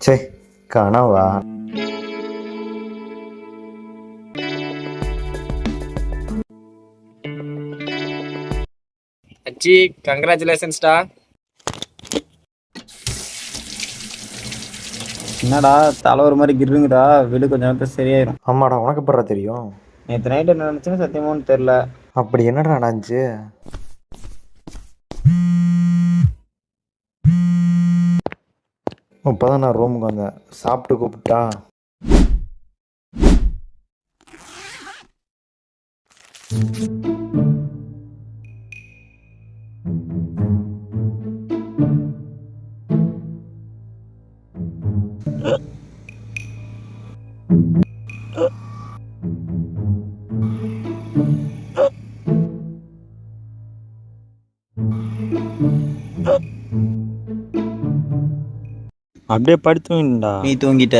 சே கனவா? அச்சி கங்க்ராச்சுலேஷன்ஸ்டா. என்னடா தலை ஒரு மாதிரி கிருங்குடா, வீடு கொஞ்சம் நேரத்தில் சரியாயிரும். ஆமாடா, உனக்கு எப்படா தெரியும்? நேற்று நைட்டு என்ன நினச்சுன்னு சத்தியமானு தெரில. அப்படி என்னடா நடந்துச்சு? இப்போதான் நான் ரூமுக்கு வந்தேன். சாப்பிட்டு கூப்பிட்டா? அப்படியே படுத்துவீங்கடா. நீ தூங்கிட்ட.